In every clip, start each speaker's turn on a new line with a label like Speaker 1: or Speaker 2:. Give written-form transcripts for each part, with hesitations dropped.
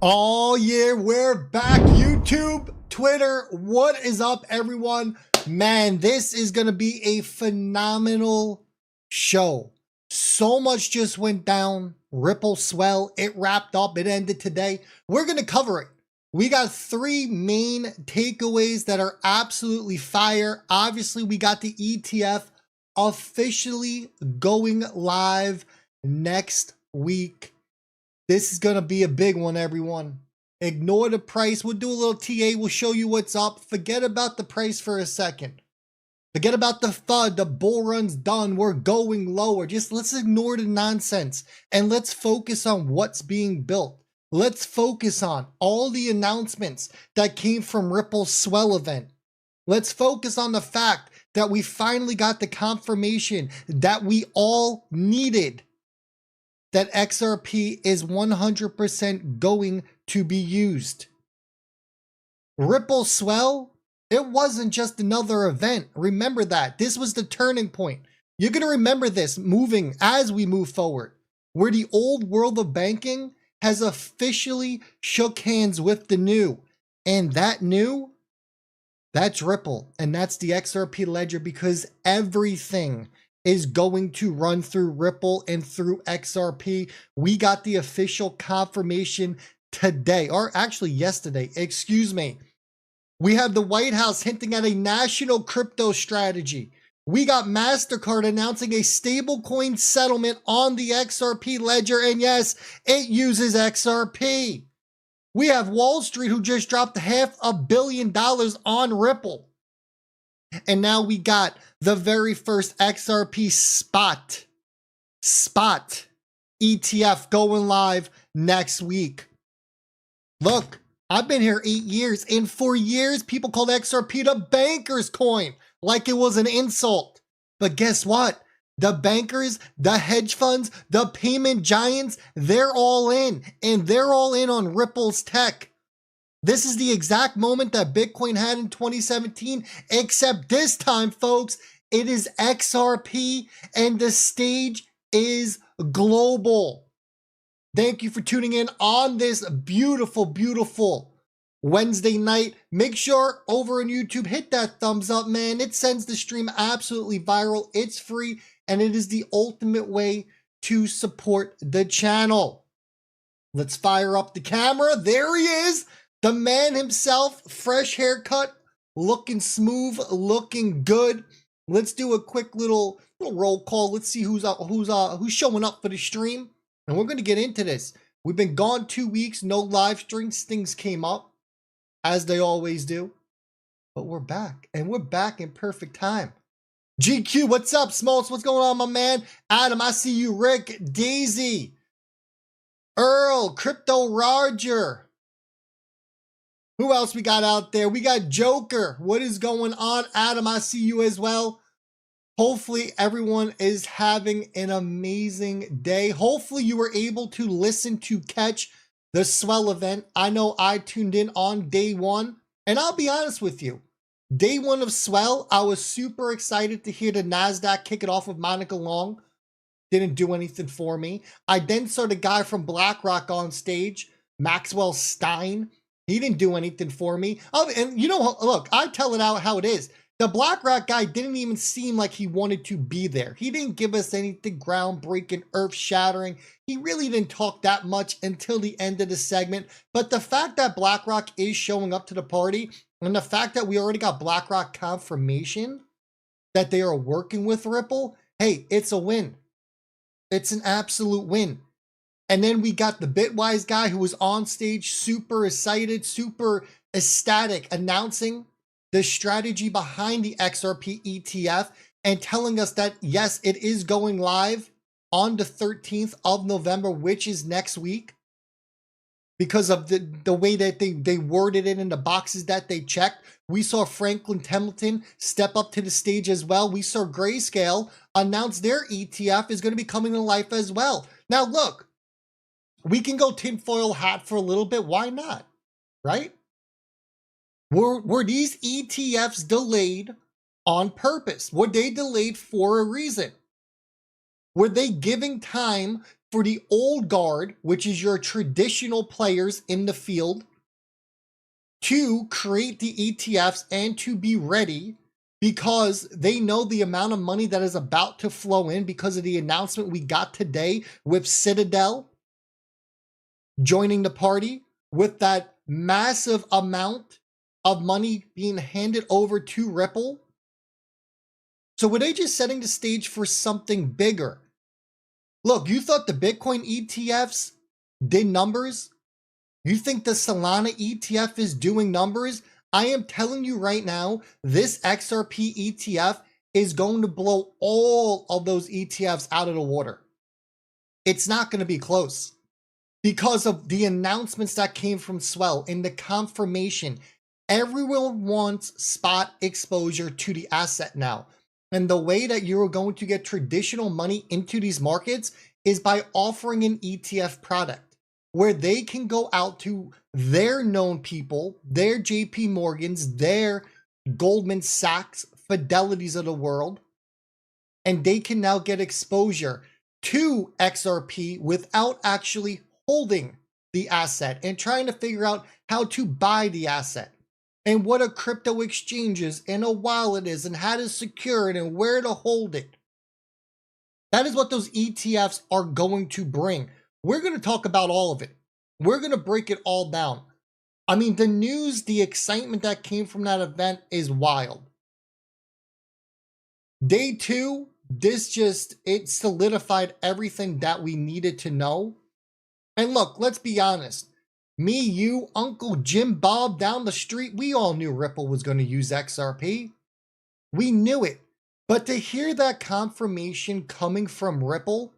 Speaker 1: Oh yeah, we're back. YouTube, Twitter, what is up, everyone? Man, this is gonna be a phenomenal show. So much just went down. Ripple, Swell, it wrapped up, it ended today. We're gonna cover it. We got three main takeaways that are absolutely fire. Obviously, we got the ETF officially going live next week. This is going to be a big one, everyone. Ignore the price. We'll do a little TA. We'll show you what's up. Forget about the price for a second. Forget about the FUD. The bull run's done. We're going lower. Just let's ignore the nonsense and let's focus on what's being built. Let's focus on all the announcements that came from Ripple's Swell event. Let's focus on the fact that we finally got the confirmation that we all needed, that XRP is 100% going to be used. Ripple Swell, it wasn't just another event. Remember that. This was the turning point. You're going to remember this moving as we move forward, where the old world of banking has officially shook hands with the new. And that new, that's Ripple. And that's the XRP ledger, because everything is going to run through Ripple and through XRP. We got the official confirmation today, or actually yesterday, excuse me. We have the White House hinting at a national crypto strategy. We got MasterCard announcing a stablecoin settlement on the XRP ledger, and yes, it uses XRP. We have Wall Street, who just dropped $500 million on Ripple. And now we got the very first XRP spot ETF going live next week. Look, I've been here 8 years, and for years, people called XRP the banker's coin, like it was an insult. But guess what? The bankers, the hedge funds, the payment giants, they're all in, and they're all in on Ripple's tech. This is the exact moment that Bitcoin had in 2017, except this time, folks, it is XRP and the stage is global. Thank you for tuning in on this beautiful, beautiful Wednesday night. Make sure over on YouTube, hit that thumbs up, man. It sends the stream absolutely viral. It's free, and it is the ultimate way to support the channel. Let's fire up the camera. There he is. The man himself, fresh haircut, looking smooth, looking good. Let's do a quick little roll call. Let's see who's showing up for the stream, and we're gonna get into this. We've been gone 2 weeks, no live streams. Things came up, as they always do, but we're back, and we're back in perfect time. GQ, what's up? Smalls, what's going on, my man? Adam, I see you. Rick, Daisy, Earl, Crypto Roger. Who else we got out there? We got Joker. What is going on? Adam, I see you as well. Hopefully everyone is having an amazing day. Hopefully you were able to listen to catch the Swell event. I know I tuned in on day one, and I'll be honest with you. Day one of Swell, I was super excited to hear the NASDAQ kick it off with Monica Long. Didn't do anything for me. I then saw the guy from BlackRock on stage, Maxwell Stein. He didn't do anything for me. Oh, and you know, look, I tell it out how it is. The BlackRock guy didn't even seem like he wanted to be there. He didn't give us anything groundbreaking, earth-shattering. He really didn't talk that much until the end of the segment. But the fact that BlackRock is showing up to the party, and the fact that we already got BlackRock confirmation that they are working with Ripple, hey, it's a win. It's an absolute win. And then we got the Bitwise guy who was on stage, super excited, super ecstatic, announcing the strategy behind the XRP ETF and telling us that, yes, it is going live on the 13th of November, which is next week, because of the way that they worded it in the boxes that they checked. We saw Franklin Templeton step up to the stage as well. We saw Grayscale announce their ETF is going to be coming to life as well. Now, look, we can go tinfoil hat for a little bit. Why not? Right? Were these ETFs delayed on purpose? Were they delayed for a reason? Were they giving time for the old guard, which is your traditional players in the field, to create the ETFs and to be ready because they know the amount of money that is about to flow in because of the announcement we got today with Citadel joining the party, with that massive amount of money being handed over to Ripple. So were they just setting the stage for something bigger? Look, you thought the Bitcoin ETFs did numbers? You think the Solana ETF is doing numbers? I am telling you right now, this XRP ETF is going to blow all of those ETFs out of the water. It's not going to be close because of the announcements that came from Swell and the confirmation. Everyone wants spot exposure to the asset now. And the way that you're going to get traditional money into these markets is by offering an ETF product where they can go out to their known people, their JP Morgans, their Goldman Sachs, Fidelities of the world, and they can now get exposure to XRP without actually holding the asset and trying to figure out how to buy the asset and what a crypto exchange is and a wallet is and how to secure it and where to hold it. That is what those ETFs are going to bring. We're going to talk about all of it. We're going to break it all down. I mean, the news, the excitement that came from that event is wild. Day two, it solidified everything that we needed to know. And look, let's be honest. Me, you, Uncle Jim Bob down the street, we all knew Ripple was going to use XRP. We knew it. But to hear that confirmation coming from Ripple,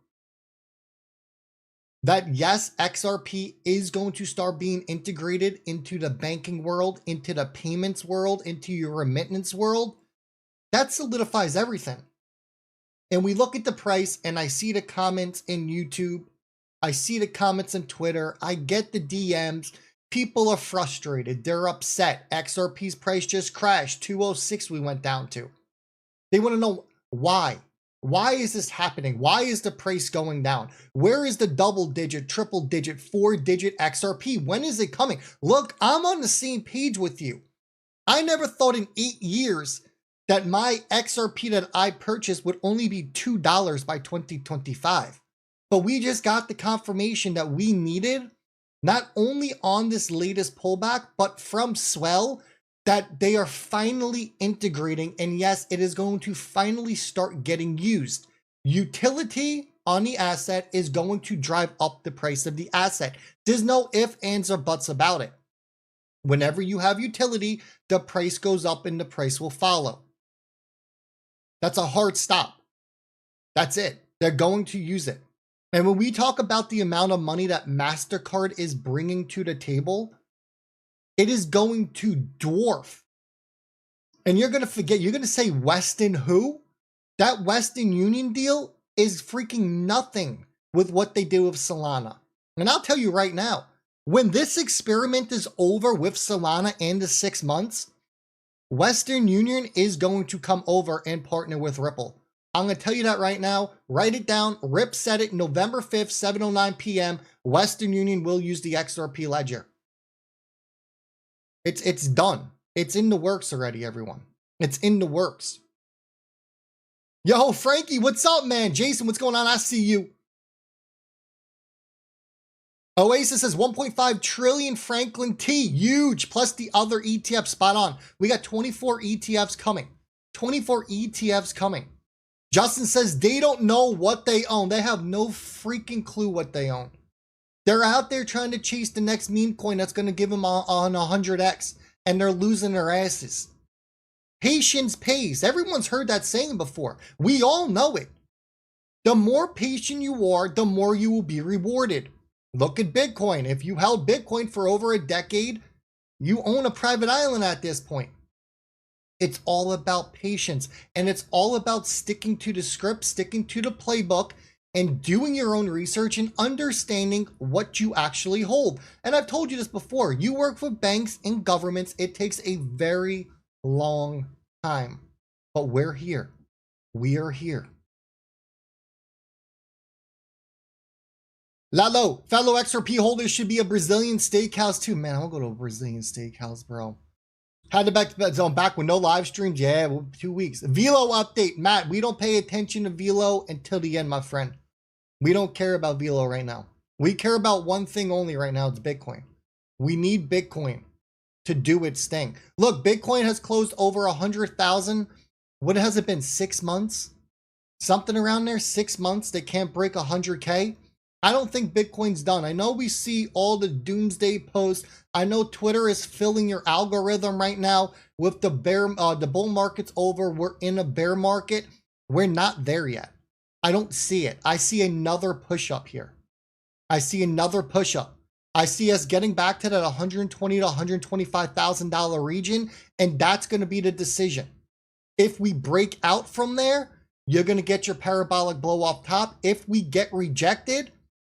Speaker 1: that yes, XRP is going to start being integrated into the banking world, into the payments world, into your remittance world, that solidifies everything. And we look at the price and I see the comments in YouTube. I see the comments on Twitter. I get the DMs. People are frustrated. They're upset. XRP's price just crashed. 206 we went down to. They want to know why. Why is this happening? Why is the price going down? Where is the double digit, triple digit, 4-digit XRP? When is it coming? Look, I'm on the same page with you. I never thought in 8 years that my XRP that I purchased would only be $2 by 2025. But we just got the confirmation that we needed, not only on this latest pullback, but from Swell, that they are finally integrating. And yes, it is going to finally start getting used. Utility on the asset is going to drive up the price of the asset. There's no ifs, ands, or buts about it. Whenever you have utility, the price goes up and the price will follow. That's a hard stop. That's it. They're going to use it. And when we talk about the amount of money that MasterCard is bringing to the table, it is going to dwarf. And you're going to forget, you're going to say Western who? That Western Union deal is freaking nothing with what they do with Solana. And I'll tell you right now, when this experiment is over with Solana and the 6 months, Western Union is going to come over and partner with Ripple. I'm going to tell you that right now. Write it down. Rip said it November 5th, 7:09 p.m. Western Union will use the XRP ledger. It's done. It's in the works already, everyone. It's in the works. Yo, Frankie, what's up, man? Jason, what's going on? I see you. Oasis says 1.5 trillion Franklin T. Huge. Plus the other ETF, spot on. We got 24 ETFs coming. 24 ETFs coming. Justin says they don't know what they own. They have no freaking clue what they own. They're out there trying to chase the next meme coin that's going to give them on 100x, and they're losing their asses. Patience pays. Everyone's heard that saying before. We all know it. The more patient you are, the more you will be rewarded. Look at Bitcoin. If you held Bitcoin for over a decade, you own a private island at this point. It's all about patience, and it's all about sticking to the script, sticking to the playbook, and doing your own research and understanding what you actually hold. And I've told you this before, you work for banks and governments, it takes a very long time. But we're here. We are here. Lalo, fellow XRP holders should be a Brazilian steakhouse too. Man, I'll go to a Brazilian steakhouse, bro. Had to back to zone back with no live streams. Yeah, 2 weeks. Velo update. Matt, we don't pay attention to Velo until the end, my friend. We don't care about Velo right now. We care about one thing only right now. It's Bitcoin. We need Bitcoin to do its thing. Look, Bitcoin has closed over 100,000. What has it been? 6 months? Something around there. 6 months. They can't break 100K. I don't think Bitcoin's done. I know we see all the doomsday posts. I know Twitter is filling your algorithm right now with the bull market's over. We're in a bear market. We're not there yet. I don't see it. I see another push up here. I see another push up. I see us getting back to that $120,000 to $125,000 region, and that's going to be the decision. If we break out from there, you're going to get your parabolic blow off top. If we get rejected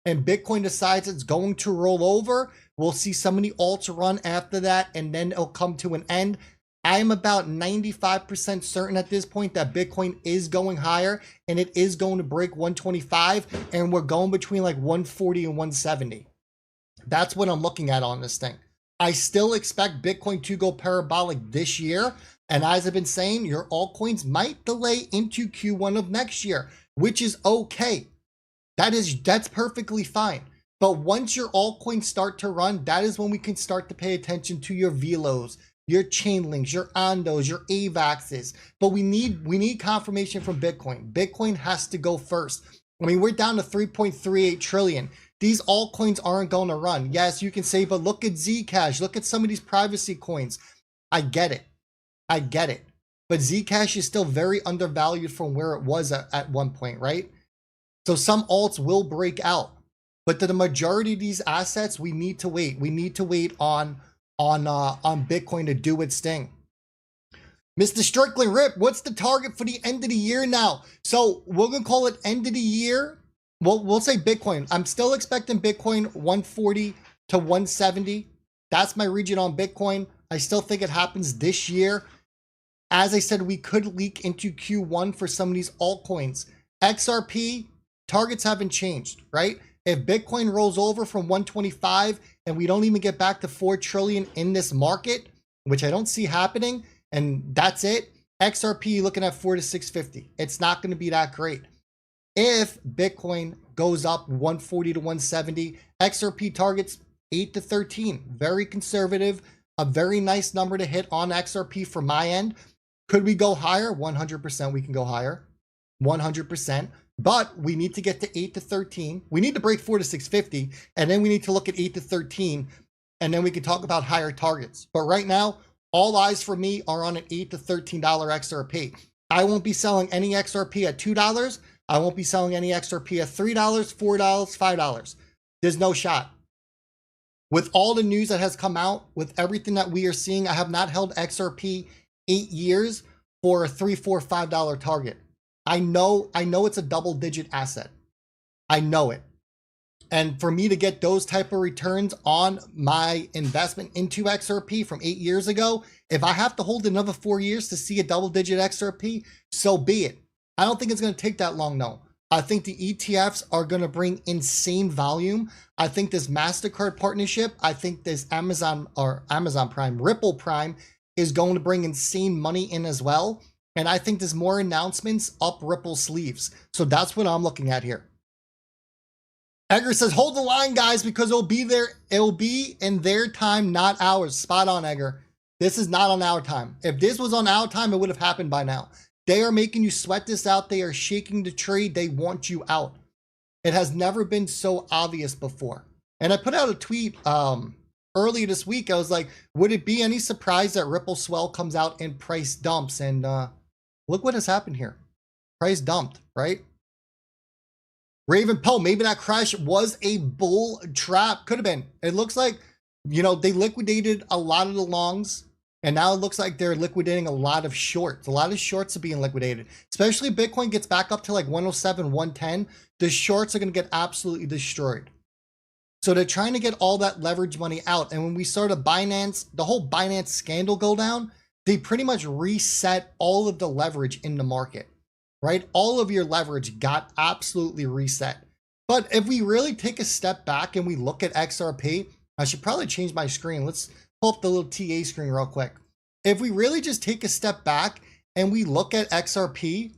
Speaker 1: and Bitcoin decides it's going to roll over, we'll see some of the alts run after that, and then it'll come to an end. I am about 95% certain at this point that Bitcoin is going higher, and it is going to break 125, and we're going between like 140 and 170. That's what I'm looking at on this thing. I still expect Bitcoin to go parabolic this year. And as I've been saying, your altcoins might delay into Q1 of next year, which is okay. That's perfectly fine. But once your altcoins start to run, that is when we can start to pay attention to your Velos, your Chainlinks, your Ondos, your AVAXs. But we need confirmation from Bitcoin. Bitcoin has to go first. I mean, we're down to 3.38 trillion. These altcoins aren't going to run. Yes, you can say, but look at Zcash. Look at some of these privacy coins. I get it. I get it. But Zcash is still very undervalued from where it was at one point, right? So some alts will break out. But to the majority of these assets, we need to wait. We need to wait on Bitcoin to do its thing. Mr. Strickland, Rip, what's the target for the end of the year now? So we're going to call it end of the year. Well, we'll say Bitcoin. I'm still expecting Bitcoin 140 to 170. That's my region on Bitcoin. I still think it happens this year. As I said, we could leak into Q1 for some of these altcoins. XRP, targets haven't changed, right? If Bitcoin rolls over from 125 and we don't even get back to 4 trillion in this market, which I don't see happening, and that's it, XRP looking at 4 to 650. It's not going to be that great. If Bitcoin goes up 140 to 170, XRP targets 8 to 13. Very conservative, a very nice number to hit on XRP from my end. Could we go higher? 100% we can go higher. 100%. But we need to get to 8 to 13. We need to break 4 to 650, and then we need to look at 8 to 13, and then we can talk about higher targets. But right now, all eyes for me are on an $8 to $13 XRP. I won't be selling any XRP at $2. I won't be selling any XRP at $3, $4, $5. There's no shot. With all the news that has come out, with everything that we are seeing, I have not held XRP 8 years for a $3, $4, $5 target. I know it's a double-digit asset. I know it. And for me to get those type of returns on my investment into XRP from 8 years ago, if I have to hold another 4 years to see a double-digit XRP, so be it. I don't think it's going to take that long, no. I think the ETFs are going to bring insane volume. I think this MasterCard partnership, I think this Amazon Prime, Ripple Prime is going to bring insane money in as well. And I think there's more announcements up Ripple's sleeves. So that's what I'm looking at here. Edgar says, hold the line, guys, because it'll be in their time, not ours. Spot on, Edgar. This is not on our time. If this was on our time, it would have happened by now. They are making you sweat this out. They are shaking the tree. They want you out. It has never been so obvious before. And I put out a tweet earlier this week. I was like, would it be any surprise that Ripple Swell comes out and price dumps? And look what has happened here. Price dumped, right? Raven Poe, maybe that crash was a bull trap. Could have been. It looks like, they liquidated a lot of the longs. And now it looks like they're liquidating a lot of shorts. A lot of shorts are being liquidated. Especially if Bitcoin gets back up to like 107, 110. The shorts are going to get absolutely destroyed. So they're trying to get all that leverage money out. And when we saw the whole Binance scandal go down, they pretty much reset all of the leverage in the market, right? All of your leverage got absolutely reset. But if we really take a step back and we look at XRP, I should probably change my screen. Let's pull up the little TA screen real quick. If we really just take a step back and we look at XRP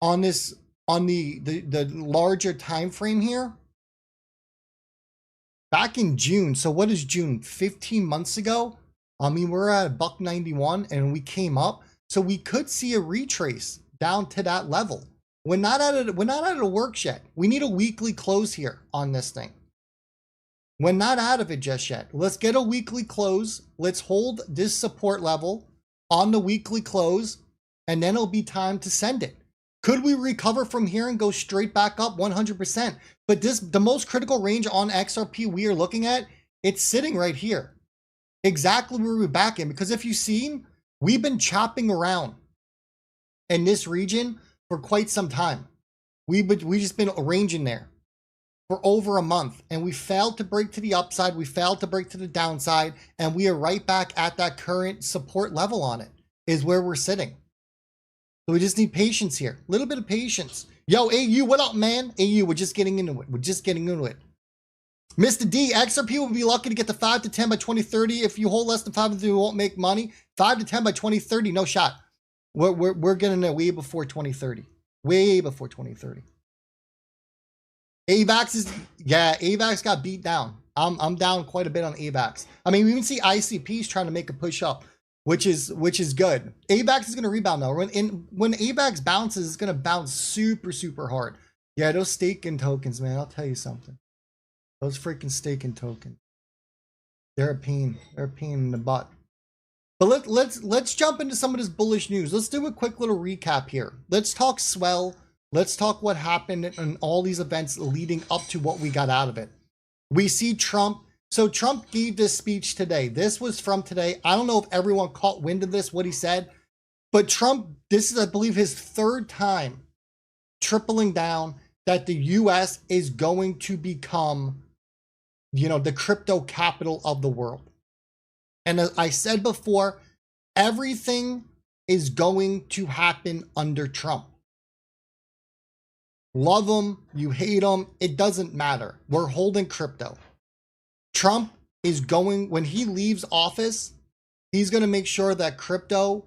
Speaker 1: on this, on the larger time frame here, back in June. So what is June? 15 months ago. I mean, we're at $1.91 and we came up. So we could see a retrace down to that level. We're not at a work yet. We need a weekly close here on this thing. We're not out of it just yet. Let's get a weekly close. Let's hold this support level on the weekly close, and then it'll be time to send it. Could we recover from here and go straight back up 100%? But the most critical range on XRP we are looking at, it's sitting right here. Exactly where we're back in. Because if you've seen, we've been chopping around in this region for quite some time. We just been arranging there for over a month, and we failed to break to the upside. We failed to break to the downside, and we are right back at that current support level on it is where we're sitting. So we just need patience here. A little bit of patience. Yo, AU, what up, man? AU, we're just getting into it. We're just getting into it. Mr. D, XRP will be lucky to get to 5 to 10 by 2030. If you hold less than 5 to 10, you won't make money. 5 to 10 by 2030, no shot. We're getting it way before 2030. Way before 2030. AVAX is, yeah, AVAX got beat down. I'm down quite a bit on AVAX. I mean, we even see ICPs trying to make a push up, which is good. AVAX is going to rebound though. When AVAX bounces, it's going to bounce super, super hard. Yeah, those staking tokens, man, I'll tell you something. Those freaking staking tokens. They're a pain. They're a pain in the butt. But let's jump into some of this bullish news. Let's do a quick little recap here. Let's talk Swell. Let's talk what happened in all these events leading up to what we got out of it. We see Trump. So Trump gave this speech today. This was from today. I don't know if everyone caught wind of this, what he said. But Trump, this is, I believe, his third time tripling down that the US is going to become, the crypto capital of the world. And as I said before, everything is going to happen under Trump. Love him, you hate him, it doesn't matter. We're holding crypto. Trump is going, when he leaves office, he's going to make sure that crypto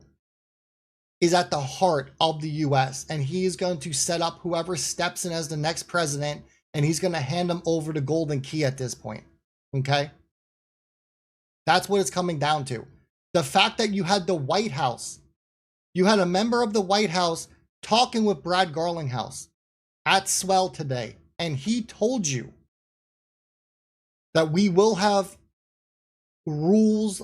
Speaker 1: is at the heart of the US, and he is going to set up whoever steps in as the next president, and he's going to hand them over the golden key at this point. Okay? That's what it's coming down to. The fact that you had the White House, you had a member of the White House talking with Brad Garlinghouse at Swell today, and he told you that we will have rules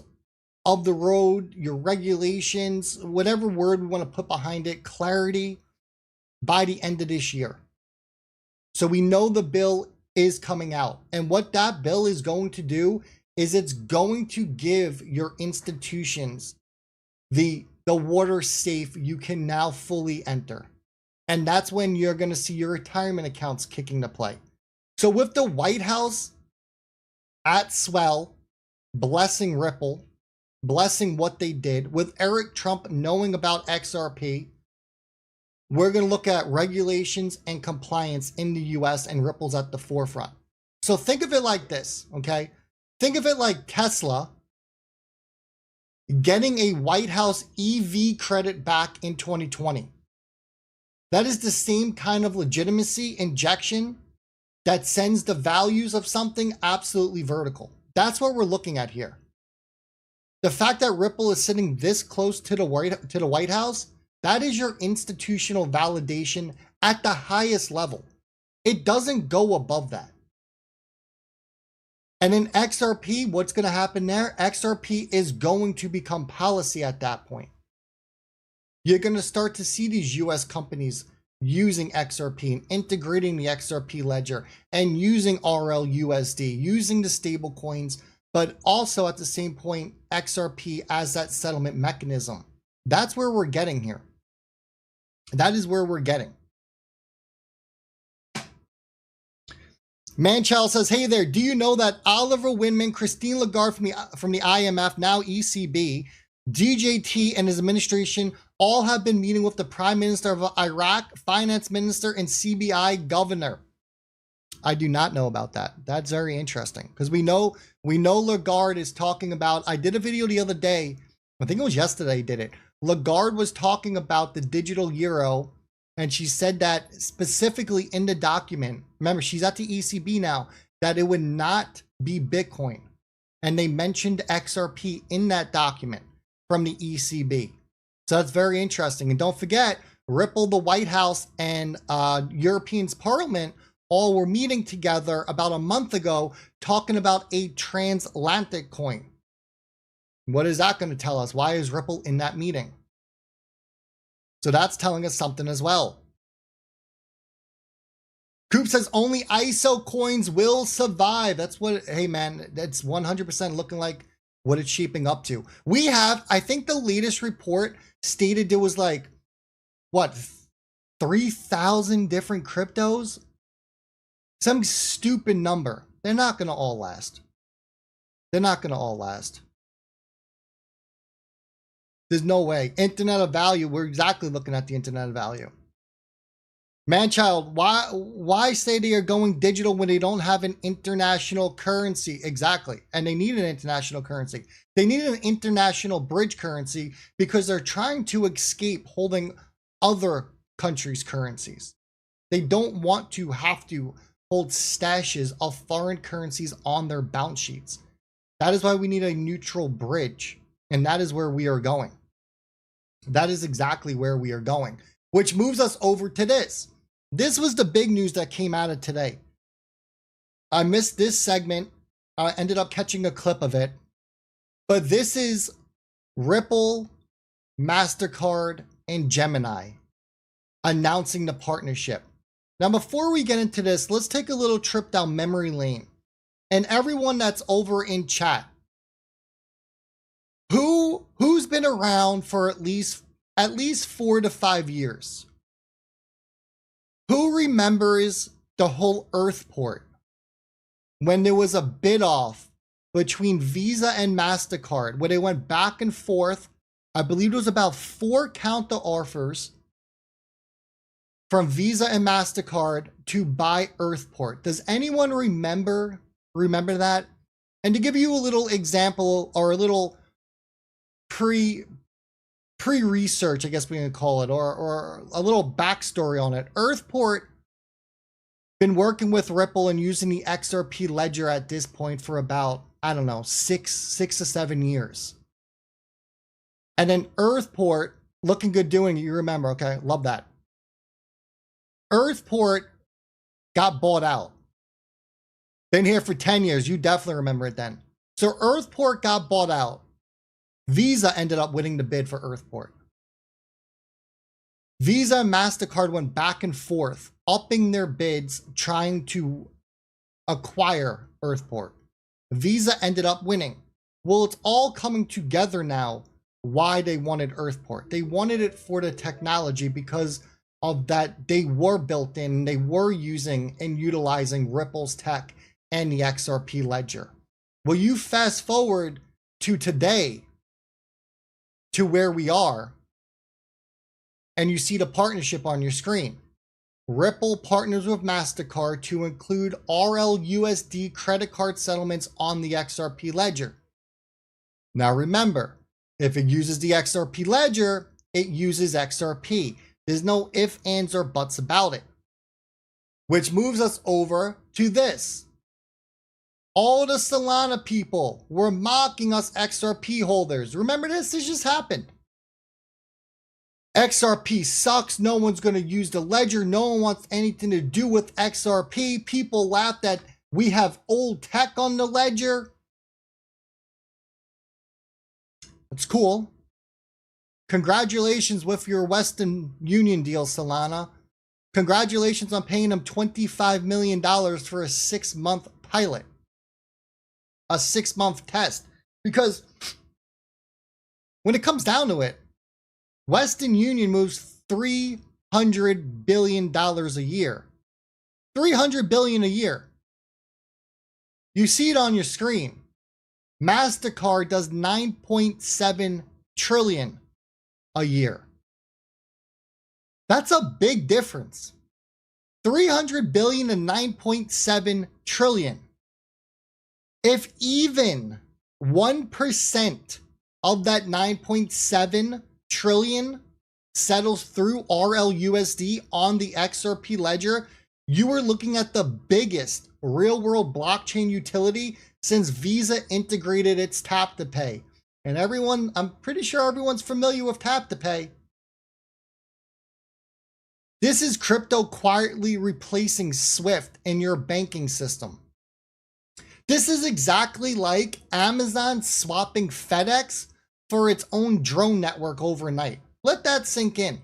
Speaker 1: of the road, your regulations, whatever word we want to put behind it, clarity by the end of this year. So we know the bill is coming out, and what that bill is going to do is it's going to give your institutions the water safe you can now fully enter. And that's when you're going to see your retirement accounts kicking to play. So with the White House at Swell, blessing Ripple, blessing what they did, with Eric Trump knowing about XRP, we're going to look at regulations and compliance in the US, and Ripple's at the forefront. So think of it like this, okay? Think of it like Tesla getting a White House EV credit back in 2020. That is the same kind of legitimacy injection that sends the values of something absolutely vertical. That's what we're looking at here. The fact that Ripple is sitting this close to the White House, that is your institutional validation at the highest level. It doesn't go above that. And in XRP, what's going to happen there? XRP is going to become policy at that point. You're going to start to see these US companies using XRP and integrating the XRP ledger and using RLUSD, using the stable coins, but also at the same point, XRP as that settlement mechanism. That's where we're getting here. That is where we're getting. Manchal says, hey there, do you know that Oliver Wyman, Christine Lagarde from the IMF, now ECB, DJT and his administration all have been meeting with the Prime Minister of Iraq, Finance Minister, and CBI Governor. I do not know about that. That's very interesting because we know Lagarde is talking about. I did a video the other day. I think it was yesterday. I did it. Lagarde was talking about the digital euro, and she said that specifically in the document. Remember, she's at the ECB now. That it would not be Bitcoin, and they mentioned XRP in that document from the ECB. So that's very interesting. And don't forget, Ripple, the White House, and European Parliament all were meeting together about a month ago talking about a transatlantic coin. What is that going to tell us? Why is Ripple in that meeting? So that's telling us something as well. Coop says only ISO coins will survive. That's what, hey man, that's 100% looking like what it's shaping up to. We have, I think the latest report stated there was like, what, 3,000 different cryptos? Some stupid number. They're not going to all last. They're not going to all last. There's no way. Internet of value. We're exactly looking at the internet of value. Manchild, why say they are going digital when they don't have an international currency? Exactly. And they need an international currency. They need an international bridge currency because they're trying to escape holding other countries' currencies. They don't want to have to hold stashes of foreign currencies on their balance sheets. That is why we need a neutral bridge. And that is where we are going. That is exactly where we are going. Which moves us over to this. This was the big news that came out of today. I missed this segment. I ended up catching a clip of it. But this is Ripple, MasterCard, and Gemini announcing the partnership. Now, before we get into this, let's take a little trip down memory lane. And everyone that's over in chat, who's been around for at least 4 to 5 years? Who remembers the whole Earthport when there was a bid off between Visa and MasterCard where they went back and forth? I believe it was about 4 counter offers from Visa and MasterCard to buy Earthport. Does anyone remember that? And to give you a little example or a little pre-research, I guess we can call it, or a little backstory on it. Earthport been working with Ripple and using the XRP ledger at this point for about, I don't know, 6 to 7 years. And then Earthport, looking good doing it, you remember, okay, love that. Earthport got bought out. Been here for 10 years. You definitely remember it then. So Earthport got bought out. Visa ended up winning the bid for Earthport. Visa and MasterCard went back and forth, upping their bids, trying to acquire Earthport. Visa ended up winning. Well, it's all coming together now why they wanted Earthport. They wanted it for the technology because of that they were built in, they were using and utilizing Ripple's tech and the XRP ledger. Well, you fast forward to today, to where we are, and you see the partnership on your screen. Ripple partners with MasterCard to include RLUSD credit card settlements on the XRP ledger. Now remember, if it uses the XRP ledger, it uses XRP. There's no ifs, ands, or buts about it. Which moves us over to this. All the Solana people were mocking us XRP holders. Remember this? This just happened. XRP sucks. No one's going to use the ledger. No one wants anything to do with XRP. People laugh that we have old tech on the ledger. It's cool. Congratulations with your Western Union deal, Solana. Congratulations on paying them $25 million for a 6-month pilot. A 6-month test. Because when it comes down to it, Western Union moves $300 billion a year. $300 billion a year. You see it on your screen. MasterCard does 9.7 trillion a year. That's a big difference. 300 billion and 9.7 trillion. If even 1% of that 9.7 trillion settles through RLUSD on the XRP ledger, you are looking at the biggest real-world blockchain utility since Visa integrated its Tap to Pay. And everyone, I'm pretty sure everyone's familiar with Tap to Pay. This is crypto quietly replacing SWIFT in your banking system. This is exactly like Amazon swapping FedEx for its own drone network overnight. Let that sink in.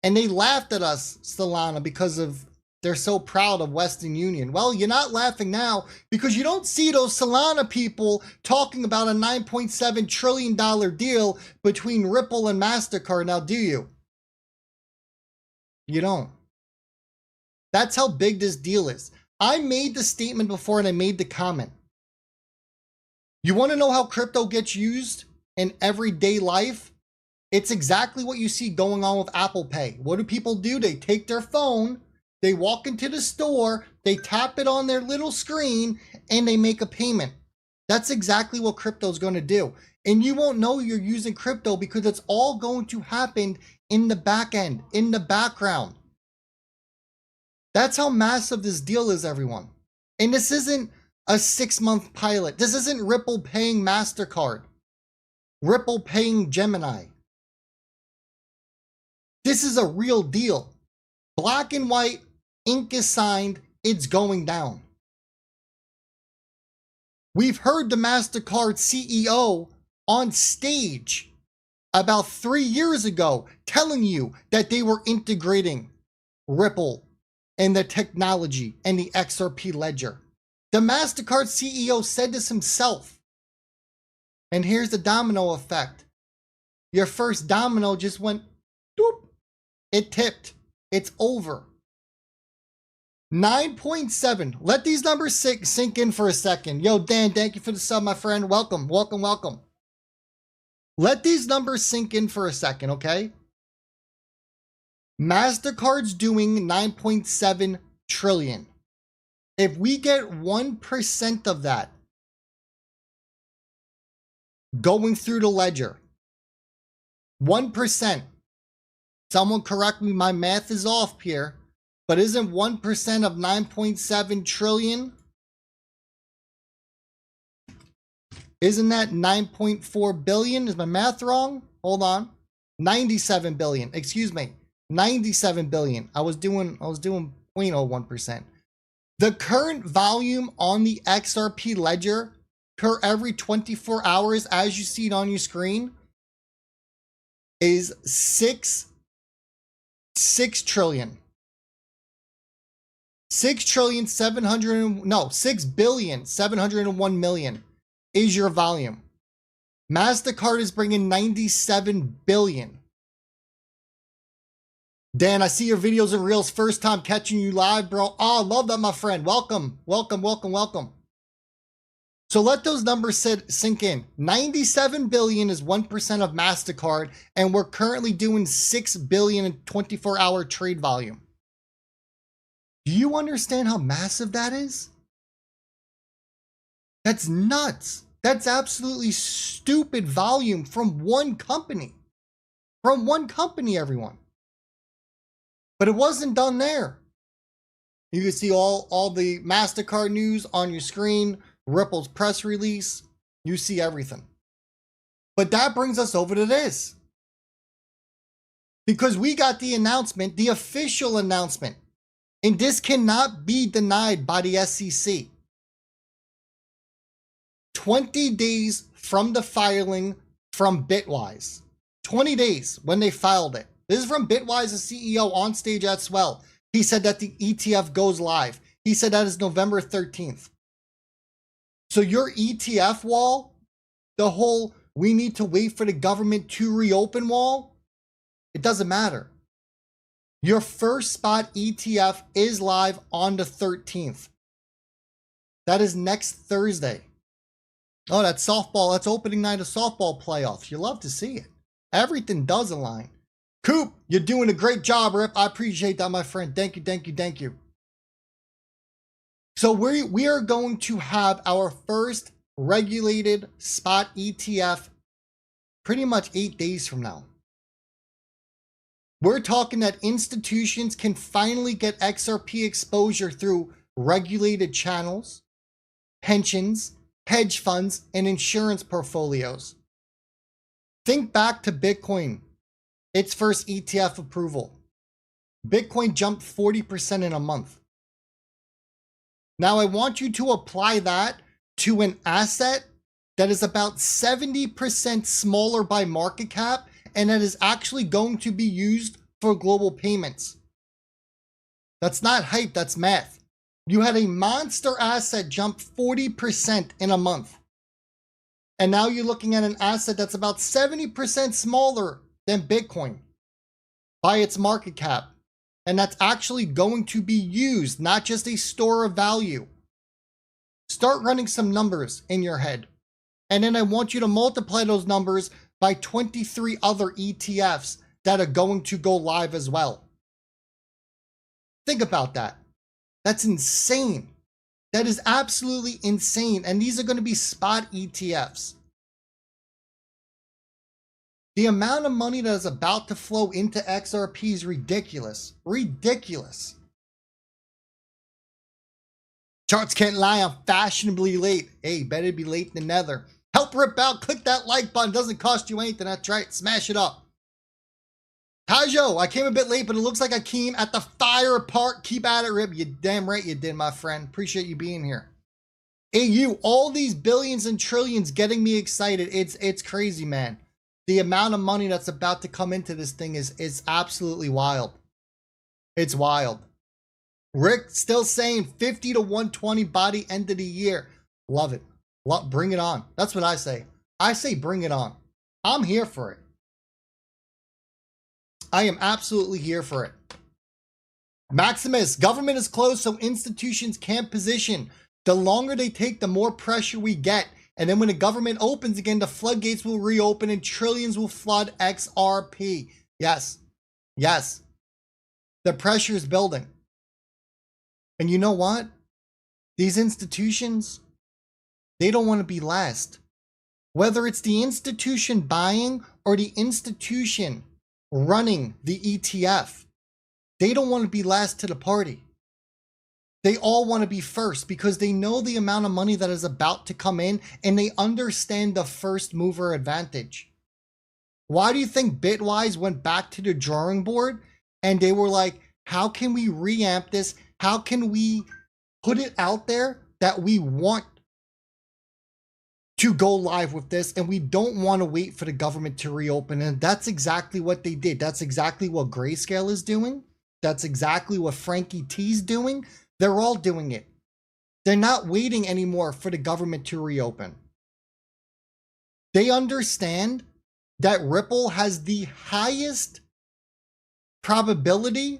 Speaker 1: And they laughed at us, Solana, because of they're so proud of Western Union. Well, you're not laughing now because you don't see those Solana people talking about a $9.7 trillion deal between Ripple and MasterCard now, do you? You don't. That's how big this deal is. I made the statement before and I made the comment. You want to know how crypto gets used in everyday life? It's exactly what you see going on with Apple Pay. What do people do? They take their phone, they walk into the store, they tap it on their little screen, and they make a payment. That's exactly what crypto is going to do. And you won't know you're using crypto because it's all going to happen in the back end, in the background. That's how massive this deal is, everyone. And this isn't a 6-month pilot. This isn't Ripple paying MasterCard, Ripple paying Gemini. This is a real deal. Black and white, ink is signed, it's going down. We've heard the MasterCard CEO on stage about 3 years ago telling you that they were integrating Ripple and the technology and the XRP ledger. The MasterCard CEO said this himself. And here's the domino effect. Your first domino just went, doop. It tipped. It's over. 9.7. Let these numbers sink in for a second. Yo, Dan, thank you for the sub, my friend. Welcome, welcome, welcome. Let these numbers sink in for a second, okay? MasterCard's doing 9.7 trillion. If we get 1% of that going through the ledger, 1%, someone correct me, my math is off here, but isn't 1% of 9.7 trillion? Isn't that 9.4 billion? Is my math wrong? Hold on. 97 billion. Excuse me. 97 billion. I was doing 0.01%. The current volume on the XRP ledger per every 24 hours, as you see it on your screen, is 6 trillion. 6,701 million is your volume. MasterCard is bringing 97 billion. Dan, I see your videos and reels. First time catching you live, bro. Oh, love that, my friend. Welcome, welcome, welcome, welcome. So let those numbers sink in. 97 billion is 1% of MasterCard, and we're currently doing 6 billion in 24-hour trade volume. Do you understand how massive that is? That's nuts. That's absolutely stupid volume from one company. From one company, everyone. But it wasn't done there. You can see all the MasterCard news on your screen, Ripple's press release, you see everything. But that brings us over to this. Because we got the announcement, the official announcement, and this cannot be denied by the SEC. 20 days from the filing from Bitwise. 20 days when they filed it. This is from Bitwise's CEO on stage at Swell. He said that the ETF goes live. He said that is November 13th. So your ETF wall, the whole we need to wait for the government to reopen wall, it doesn't matter. Your first spot ETF is live on the 13th. That is next Thursday. Oh, that's softball. That's opening night of softball playoffs. You love to see it. Everything does align. Coop, you're doing a great job, Rip. I appreciate that, my friend. Thank you, thank you, thank you. So we are going to have our first regulated spot ETF pretty much 8 days from now. We're talking that institutions can finally get XRP exposure through regulated channels, pensions, hedge funds, and insurance portfolios. Think back to Bitcoin, its first ETF approval. Bitcoin jumped 40% in a month. Now I want you to apply that to an asset that is about 70% smaller by market cap and that is actually going to be used for global payments. That's not hype, that's math. You had a monster asset jump 40% in a month. And now you're looking at an asset that's about 70% smaller than Bitcoin by its market cap. And that's actually going to be used, not just a store of value. Start running some numbers in your head. And then I want you to multiply those numbers by 23 other ETFs that are going to go live as well. Think about that. That's insane. That is absolutely insane. And these are going to be spot ETFs. The amount of money that is about to flow into XRP is ridiculous. Ridiculous. Charts can't lie, I'm fashionably late. Hey, better be late than never. Help Rip out, click that like button. Doesn't cost you anything, that's right. Smash it up. Tajo, I came a bit late, but it looks like I came at the fire part. Keep at it, Rip. You damn right you did, my friend. Appreciate you being here. AU, all these billions and trillions getting me excited. It's crazy, man. The amount of money that's about to come into this thing is absolutely wild. It's wild. Rick still saying 50 to 120 by the end of the year. Love it. Bring it on. That's what I say. I say bring it on. I'm here for it. I am absolutely here for it. Maximus, government is closed so institutions can't position. The longer they take, the more pressure we get. And then when the government opens again, the floodgates will reopen and trillions will flood XRP. Yes. Yes. The pressure is building. And you know what? These institutions, they don't want to be last. Whether it's the institution buying or the institution running the ETF, they don't want to be last to the party. They all want to be first because they know the amount of money that is about to come in and they understand the first mover advantage. Why do you think Bitwise went back to the drawing board and they were like, how can we reamp this? How can we put it out there that we want to go live with this and we don't want to wait for the government to reopen? And that's exactly what they did. That's exactly what Grayscale is doing. That's exactly what Frankie T's doing. They're all doing it. They're not waiting anymore for the government to reopen. They understand that Ripple has the highest probability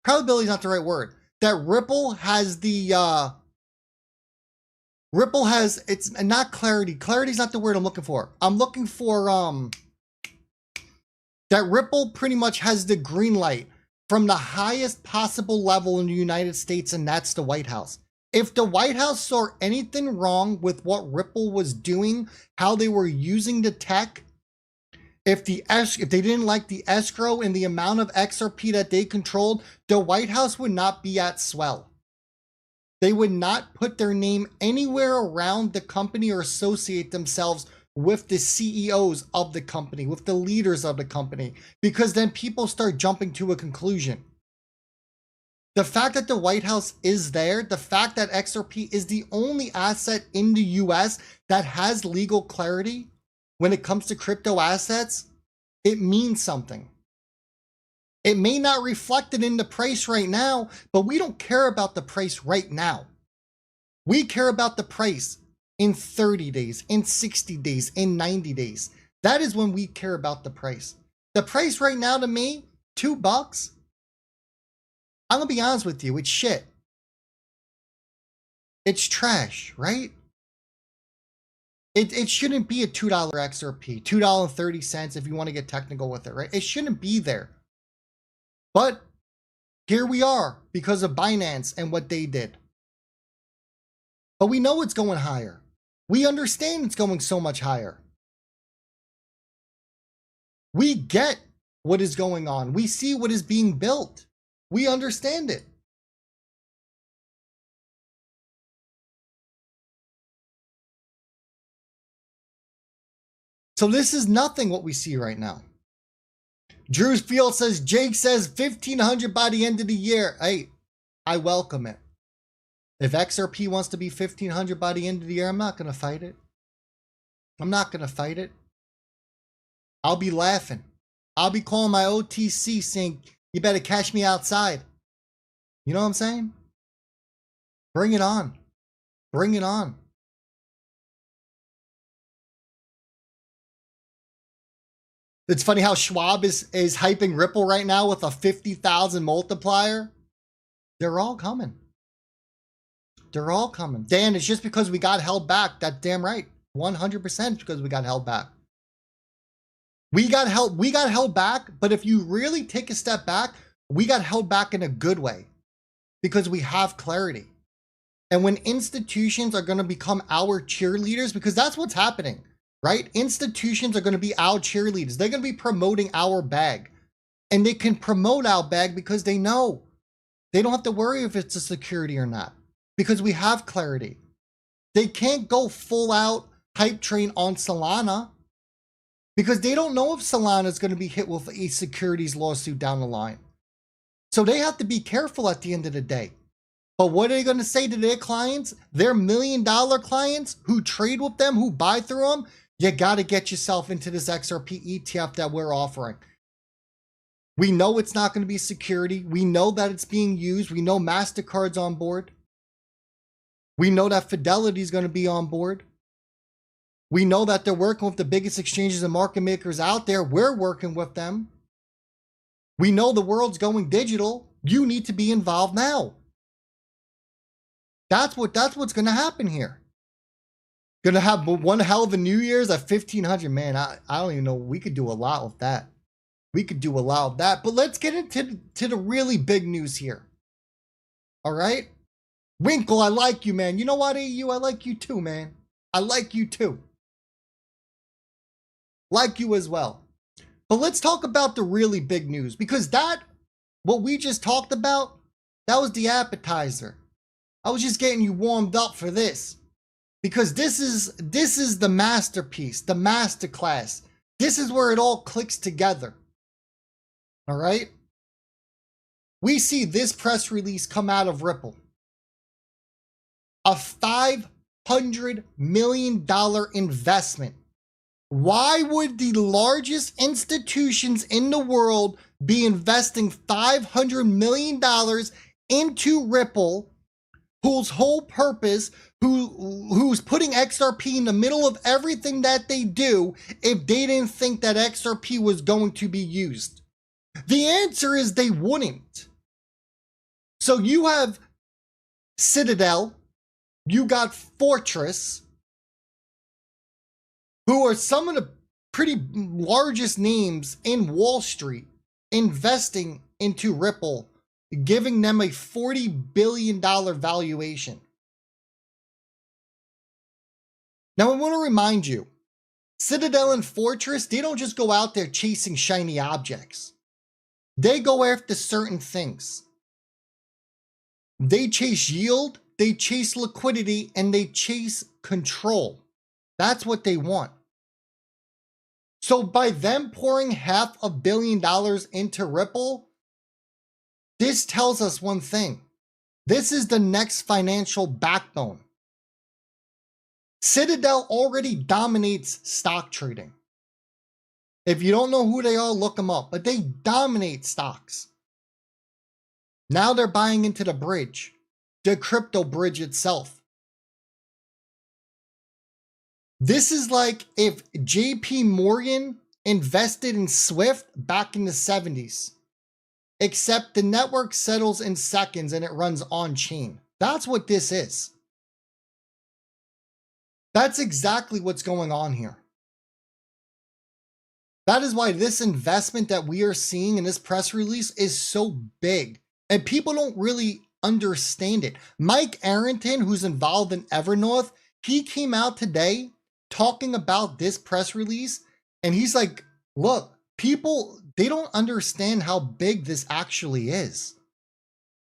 Speaker 1: is not the right word, that Ripple has the, it's not clarity. Clarity is not the word I'm looking for. I'm looking for, that Ripple pretty much has the green light from the highest possible level in the United States, and that's the White House. If the White House saw anything wrong with what Ripple was doing, how they were using the tech, if they didn't like the escrow and the amount of XRP that they controlled, the White House would not be at Swell. They would not put their name anywhere around the company or associate themselves with the CEOs of the company, with the leaders of the company, because then people start jumping to a conclusion. The fact that the White House is there, the fact that XRP is the only asset in the US that has legal clarity when it comes to crypto assets, it means something. It may not reflect it in the price right now, but we don't care about the price right now. We care about the price in 30 days, in 60 days, in 90 days. That is when we care about the price. The price right now to me, $2. I'm gonna be honest with you, it's shit. It's trash, right? It shouldn't be a $2 XRP, $2.30 if you want to get technical with it, right? It shouldn't be there. But here we are because of Binance and what they did. But we know it's going higher. We understand it's going so much higher. We get what is going on. We see what is being built. We understand it. So this is nothing what we see right now. Drew's Field says, Jake says 1,500 by the end of the year. Hey, I welcome it. If XRP wants to be 1,500 by the end of the year, I'm not going to fight it. I'm not going to fight it. I'll be laughing. I'll be calling my OTC saying, you better catch me outside. You know what I'm saying? Bring it on. Bring it on. It's funny how Schwab is hyping Ripple right now with a 50,000 multiplier. They're all coming. They're all coming. Dan, it's just because we got held back. That's damn right. 100% because we got held back. We got held back, but if you really take a step back, we got held back in a good way because we have clarity. And when institutions are going to become our cheerleaders, because that's what's happening, right? Institutions are going to be our cheerleaders. They're going to be promoting our bag. And they can promote our bag because they know they don't have to worry if it's a security or not because we have clarity. They can't go full out hype train on Solana because they don't know if Solana is going to be hit with a securities lawsuit down the line. So they have to be careful at the end of the day. But what are they going to say to their clients, their $1 million clients who trade with them, who buy through them? You got to get yourself into this XRP ETF that we're offering. We know it's not going to be security. We know that it's being used. We know MasterCard's on board. We know that Fidelity is going to be on board. We know that they're working with the biggest exchanges and market makers out there. We're working with them. We know the world's going digital. You need to be involved now. That's what's going to happen here. Going to have one hell of a New Year's at 1,500. Man, I don't even know. We could do a lot with that. We could do a lot of that. But let's get into the really big news here. All right? Winkle, I like you, man. You know what, AU? I like you too, man. I like you too. Like you as well. But let's talk about the really big news, because what we just talked about, that was the appetizer. I was just getting you warmed up for this, because this is the masterpiece, the masterclass. This is where it all clicks together. All right? We see this press release come out of Ripple. A $500 million investment. Why would the largest institutions in the world be investing $500 million into Ripple, whose whole purpose, who's putting XRP in the middle of everything that they do, if they didn't think that XRP was going to be used? The answer is they wouldn't. So you have Citadel, you got Fortress, who are some of the pretty largest names in Wall Street, investing into Ripple, giving them a $40 billion valuation. Now, I want to remind you, Citadel and Fortress, they don't just go out there chasing shiny objects. They go after certain things. They chase yield, they chase liquidity, and they chase control. That's what they want. So by them pouring $500 million into Ripple, this tells us one thing. This is the next financial backbone. Citadel already dominates stock trading. If you don't know who they are, look them up. But they dominate stocks. Now they're buying into the bridge, the crypto bridge itself. This is like if JP Morgan invested in Swift back in the 70s, except the network settles in seconds and it runs on chain. That's what this is. That's exactly what's going on here. That is why this investment that we are seeing in this press release is so big. And people don't really understand it. Mike Arrington, who's involved in Evernorth, he came out today talking about this press release. And he's like, look, people, they don't understand how big this actually is.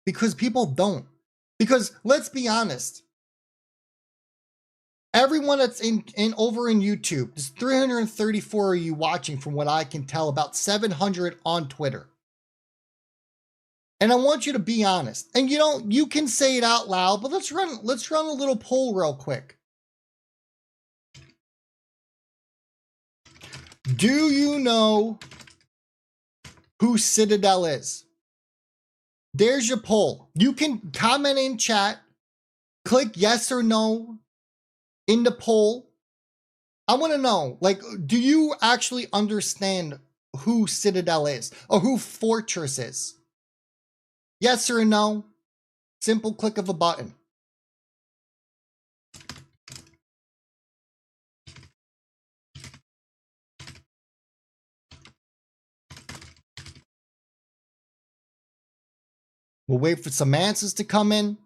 Speaker 1: Because people don't. Because let's be honest. Everyone that's in over in YouTube, there's 334 of you watching from what I can tell, about 700 on Twitter. And I want you to be honest. And you can say it out loud, but let's run a little poll real quick. Do you know who Citadel is? There's your poll. You can comment in chat, click yes or no in the poll. I want to know, like, do you actually understand who Citadel is or who Fortress is? Yes or no? Simple click of a button. We'll wait for some answers to come in.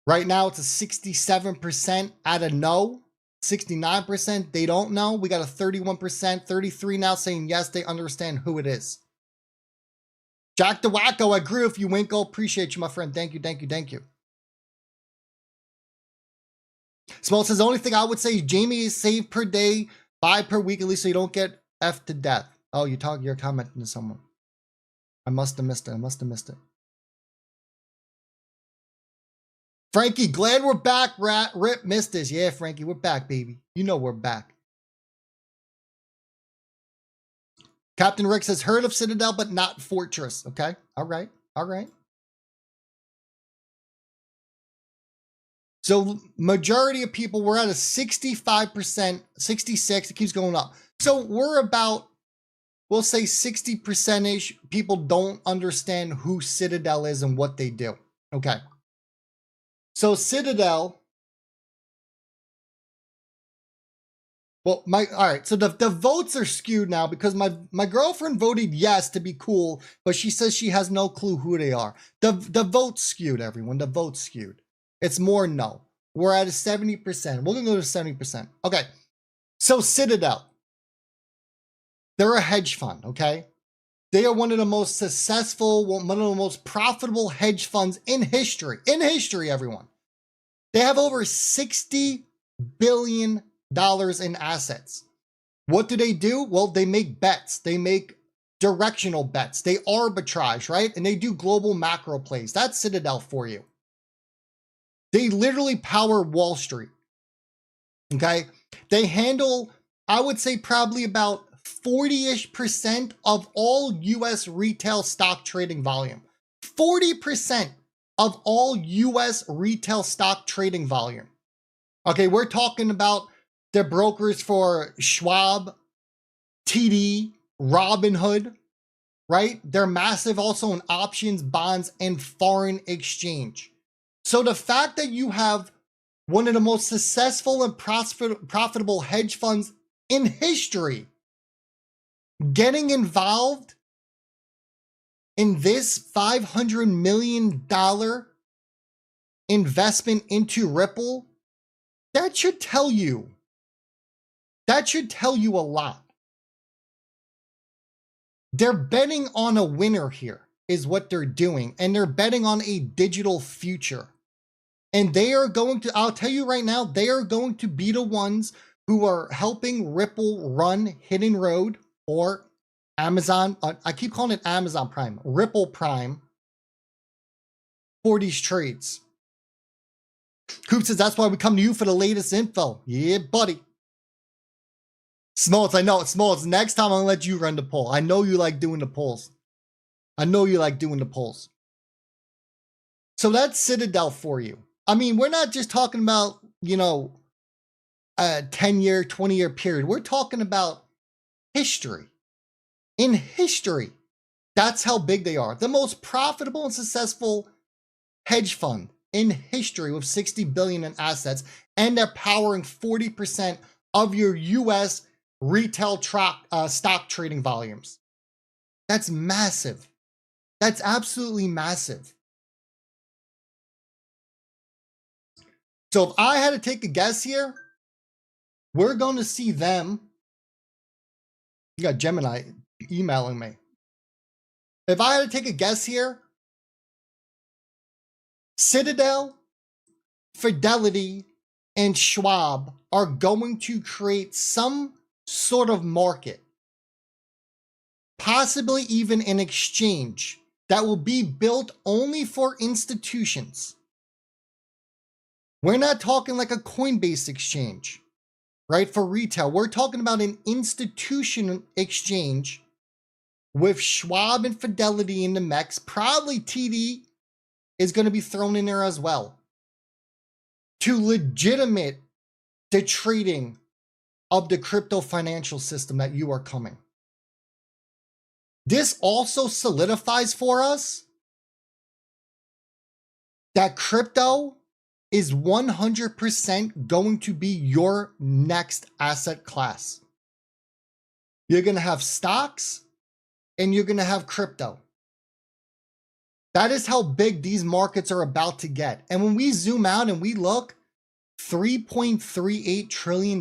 Speaker 1: Right now, it's a 67% at a no. 69% they don't know. We got a 31%, 33 now saying yes, they understand who it is. Jack the Wacko, I agree with you, Winkle. Appreciate you, my friend. Thank you, thank you, thank you. Small says, the only thing I would say is Jamie is saved per day, 5 per week, at least so you don't get F to death. Oh, you're commenting to someone. I must have missed it. Frankie, glad we're back. Rip missed this. Yeah, Frankie, we're back, baby. You know we're back. Captain Rick says, heard of Citadel, but not Fortress. Okay, all right. So majority of people, we're at a 65%, 66, it keeps going up. So we're about, we'll say 60%-ish people don't understand who Citadel is and what they do. Okay. So Citadel, well, all right, so the votes are skewed now because my girlfriend voted yes to be cool, but she says she has no clue who they are. The vote's skewed, everyone. The vote's skewed. It's more no. We're at a 70%. We're gonna go to 70%. Okay, so Citadel, they're a hedge fund, okay? They are one of the most successful, one of the most profitable hedge funds in history. In history, everyone. They have over $60 billion in assets. What do? Well, they make bets. They make directional bets. They arbitrage, right? And they do global macro plays. That's Citadel for you. They literally power Wall Street. Okay? They handle, I would say, probably about 40-ish% of all US retail stock trading volume. 40% of all US retail stock trading volume. Okay, we're talking about their brokers for Schwab, TD, Robinhood, right? They're massive also in options, bonds, and foreign exchange. So the fact that you have one of the most successful and profitable hedge funds in history getting involved in this $500 million investment into Ripple, that should tell you a lot. They're betting on a winner here is what they're doing, and they're betting on a digital future. And they are going to, I'll tell you right now, they are going to be the ones who are helping Ripple run Hidden Road or Amazon. I keep calling it Amazon Prime, Ripple Prime for these trades. Coop says, that's why we come to you for the latest info. Yeah, buddy. Smoltz, I know. Smoltz, next time I'm going to let you run the poll. I know you like doing the polls. So that's Citadel for you. I mean, we're not just talking about, a 10-year, 20-year period. We're talking about history. In history, that's how big they are. The most profitable and successful hedge fund in history with 60 billion in assets, and they're powering 40% of your US retail stock trading volumes. That's massive. That's absolutely massive. So if I had to take a guess here, we're going to see them. You got Gemini emailing me. If I had to take a guess here, Citadel, Fidelity, and Schwab are going to create some sort of market, possibly even an exchange that will be built only for institutions. We're not talking like a Coinbase exchange, right? For retail, we're talking about an institution exchange with Schwab and Fidelity in the mix. Probably TD is going to be thrown in there as well to legitimate the trading of the crypto financial system that you are coming. This also solidifies for us that crypto is 100% going to be your next asset class. You're going to have stocks and you're going to have crypto. That is how big these markets are about to get. And when we zoom out and we look, $3.38 trillion?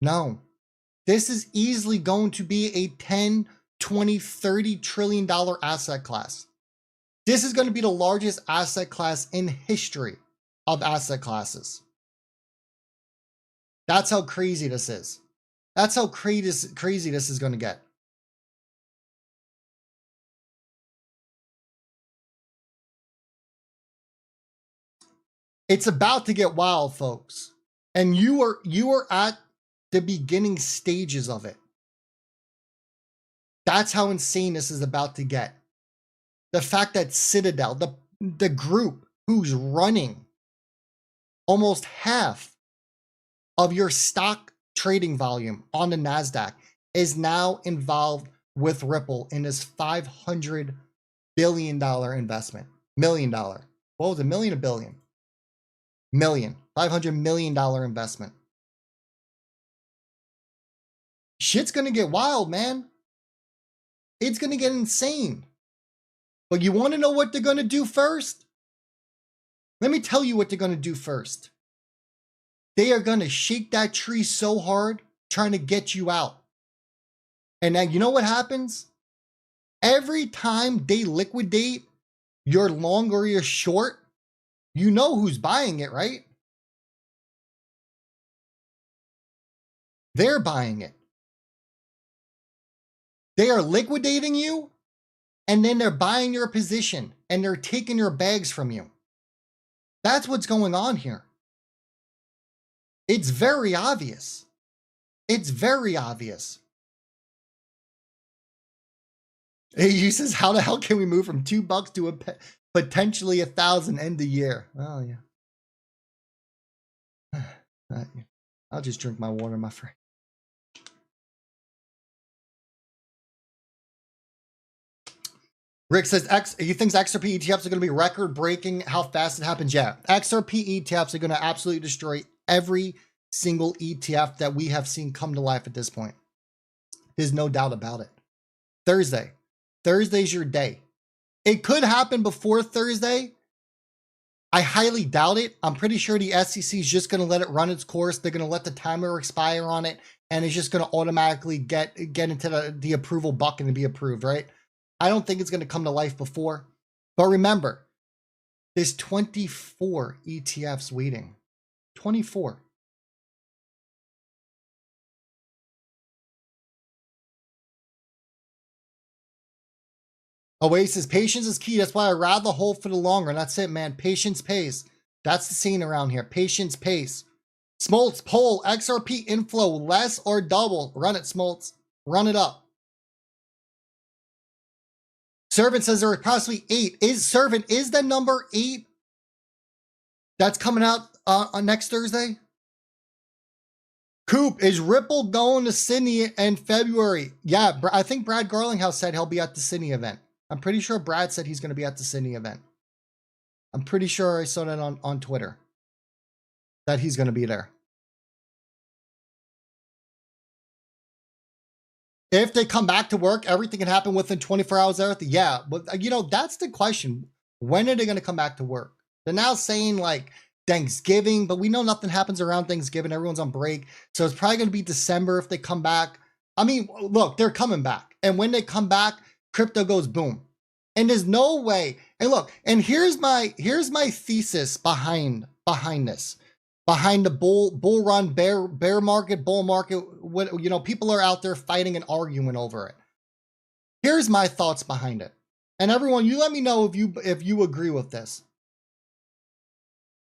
Speaker 1: No. This is easily going to be a 10, 20, $30 trillion asset class. This is going to be the largest asset class in history of asset classes. That's how crazy this is. That's how crazy this is going to get. It's about to get wild, folks. And you are at the beginning stages of it. That's how insane this is about to get. The fact that Citadel, the group who's running almost half of your stock trading volume on the NASDAQ is now involved with Ripple in this $500 billion investment. $1 million. What was it? $1 million or billion? Million. $500 million investment. Shit's going to get wild, man. It's going to get insane. But you want to know what they're going to do first? Let me tell you what they're going to do first. They are going to shake that tree so hard, trying to get you out. And then you know what happens? Every time they liquidate your long or your short, you know who's buying it, right? They're buying it. They are liquidating you, and then they're buying your position, and they're taking your bags from you. That's what's going on here. It's very obvious. It's very obvious. He says, how the hell can we move from $2 to potentially 1,000 end of year? Oh, yeah. I'll just drink my water, my friend. Rick says, he thinks XRP ETFs are going to be record-breaking how fast it happens. Yeah, XRP ETFs are going to absolutely destroy every single ETF that we have seen come to life at this point. There's no doubt about it. Thursday. Thursday's your day. It could happen before Thursday. I highly doubt it. I'm pretty sure the SEC is just going to let it run its course. They're going to let the timer expire on it, and it's just going to automatically get into the approval bucket and be approved, right? I don't think it's going to come to life before. But remember, there's 24 ETFs waiting. 24. Oasis, patience is key. That's why I rather hold for the long run. That's it, man. Patience pays. That's the scene around here. Patience pays. Smoltz, poll, XRP inflow, less or double. Run it, Smoltz. Run it up. Servant says there are possibly 8. Is the number 8 that's coming out on next Thursday? Coop, is Ripple going to Sydney in February? Yeah, I think Brad Garlinghouse said he'll be at the Sydney event. I'm pretty sure Brad said he's going to be at the Sydney event. I'm pretty sure I saw that on Twitter, that he's going to be there. If they come back to work, everything can happen within 24 hours. Everything, yeah. But, you know, that's the question. When are they going to come back to work? They're now saying, like, Thanksgiving, but we know nothing happens around Thanksgiving. Everyone's on break. So it's probably going to be December if they come back. I mean, look, they're coming back. And when they come back, crypto goes boom. And there's no way. And look, and here's my thesis behind this. Behind the bull run, bear market, bull market, what, you know, people are out there fighting and arguing over it. Here's my thoughts behind it. And everyone, you let me know if you agree with this.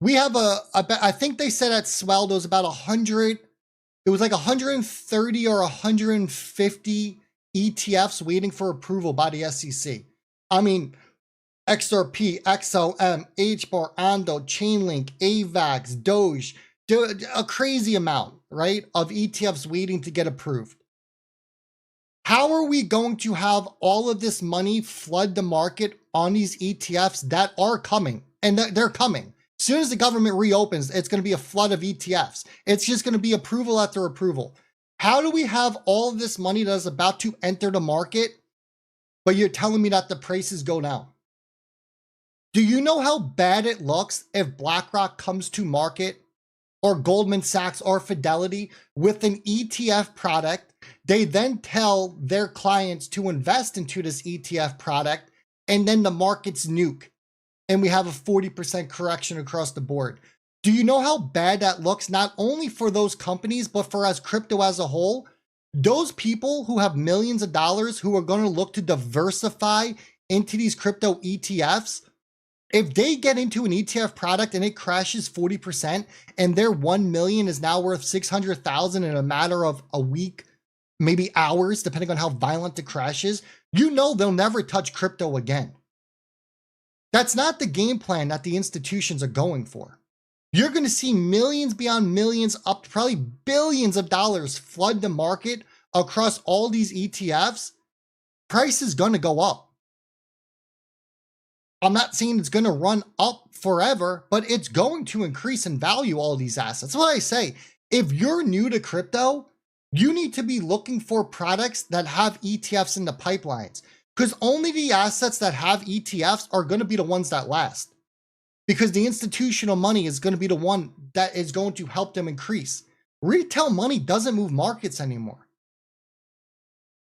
Speaker 1: We have I think they said at Swell there was about 100, it was like 130 or 150 ETFs waiting for approval by the SEC. I mean, XRP, XLM, HBAR, Ando, Chainlink, AVAX, Doge, a crazy amount, right, of ETFs waiting to get approved. How are we going to have all of this money flood the market on these ETFs that are coming? And they're coming. As soon as the government reopens, it's going to be a flood of ETFs. It's just going to be approval after approval. How do we have all of this money that is about to enter the market, but you're telling me that the prices go down? Do you know how bad it looks if BlackRock comes to market, or Goldman Sachs or Fidelity with an ETF product? They then tell their clients to invest into this ETF product, and then the markets nuke, and we have a 40% correction across the board. Do you know how bad that looks, not only for those companies, but for as crypto as a whole? Those people who have millions of dollars who are going to look to diversify into these crypto ETFs, if they get into an ETF product and it crashes 40% and their 1 million is now worth 600,000 in a matter of a week, maybe hours, depending on how violent the crash is, you know they'll never touch crypto again. That's not the game plan that the institutions are going for. You're going to see millions beyond millions, up to probably billions of dollars flood the market across all these ETFs. Price is going to go up. I'm not saying it's going to run up forever, but it's going to increase in value, all these assets. That's what I say. If you're new to crypto, you need to be looking for products that have ETFs in the pipelines, because only the assets that have ETFs are going to be the ones that last, because the institutional money is going to be the one that is going to help them increase. Retail money doesn't move markets anymore.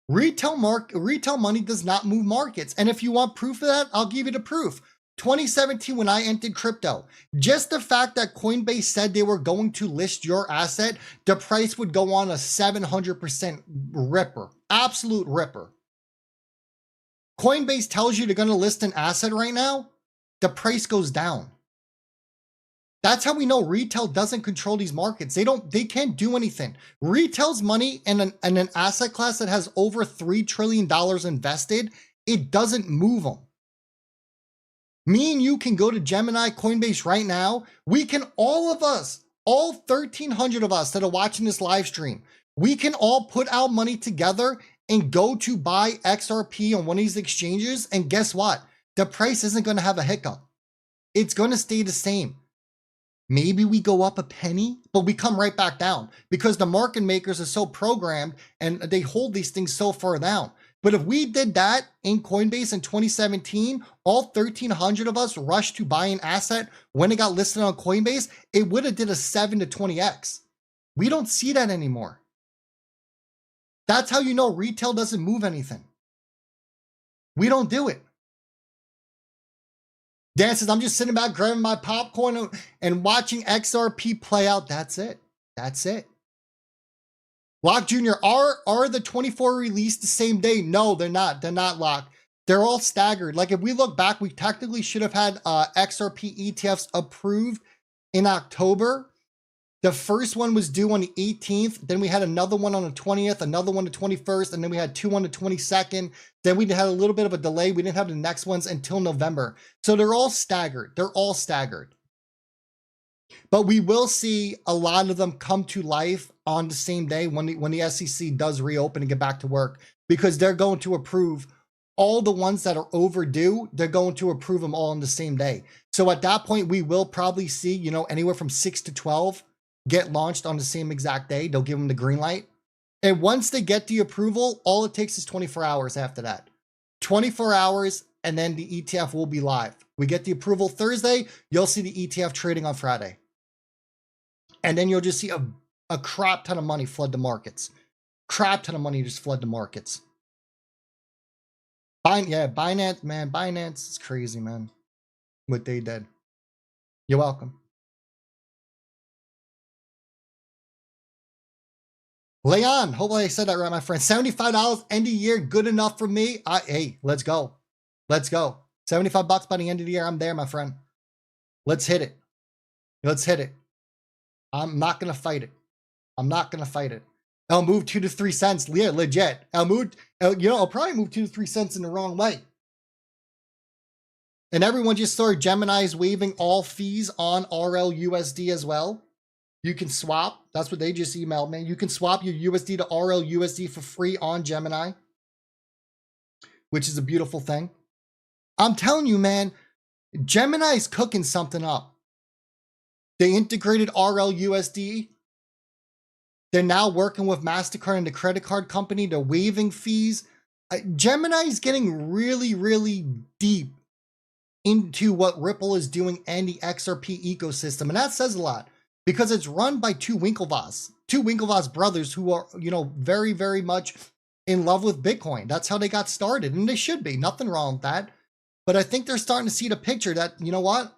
Speaker 1: Retail money does not move markets. And if you want proof of that, I'll give you the proof. 2017, when I entered crypto, just the fact that Coinbase said they were going to list your asset, the price would go on a 700% ripper, absolute ripper. Coinbase tells you they're going to list an asset right now, the price goes down. That's how we know retail doesn't control these markets. They can't do anything. Retail's money in an asset class that has over $3 trillion invested, it doesn't move them. Me and you can go to Gemini, Coinbase right now. We can, all of us, all 1,300 of us that are watching this live stream, we can all put our money together and go to buy XRP on one of these exchanges. And guess what? The price isn't going to have a hiccup. It's going to stay the same. Maybe we go up a penny, but we come right back down because the market makers are so programmed and they hold these things so far down. But if we did that in Coinbase in 2017, all 1,300 of us rushed to buy an asset when it got listed on Coinbase, it would have did a 7 to 20x. We don't see that anymore. That's how you know retail doesn't move anything. We don't do it. Dan says, I'm just sitting back grabbing my popcorn and watching XRP play out. That's it. That's it. Lock Jr., are the 24 released the same day? No, they're not. They're not locked. They're all staggered. Like if we look back, we technically should have had XRP ETFs approved in October. The first one was due on the 18th. Then we had another one on the 20th, another one the 21st, and then we had two on the 22nd. Then we had a little bit of a delay. We didn't have the next ones until November. So they're all staggered. They're all staggered. But we will see a lot of them come to life on the same day when the SEC does reopen and get back to work, because they're going to approve all the ones that are overdue, they're going to approve them all on the same day. So at that point, we will probably see, you know, anywhere from 6 to 12 get launched on the same exact day. They'll give them the green light. And once they get the approval, all it takes is 24 hours after that. 24 hours, and then the ETF will be live. We get the approval Thursday, you'll see the ETF trading on Friday. And then you'll just see a crap ton of money flood the markets. Crap ton of money just flood the markets. Binance, man, Binance is crazy, man. What they did. You're welcome. Leon, hopefully I said that right, my friend. $75 end of year, good enough for me. Hey, let's go. Let's go. $75 by the end of the year, I'm there, my friend. Let's hit it. Let's hit it. I'm not going to fight it. I'm not going to fight it. I'll move 2 to 3 cents. Yeah, legit. I'll probably move 2 to 3 cents in the wrong way. And everyone just saw Gemini's waiving all fees on RLUSD as well. You can swap. That's what they just emailed me. You can swap your USD to RLUSD for free on Gemini, which is a beautiful thing. I'm telling you, man, Gemini's cooking something up. They integrated RLUSD. They're now working with MasterCard and the credit card company. They're waiving fees. Gemini is getting really, really deep into what Ripple is doing and the XRP ecosystem. And that says a lot because it's run by two Winklevoss brothers who are, you know, very, very much in love with Bitcoin. That's how they got started. And they should be. Nothing wrong with that. But I think they're starting to see the picture that, you know what?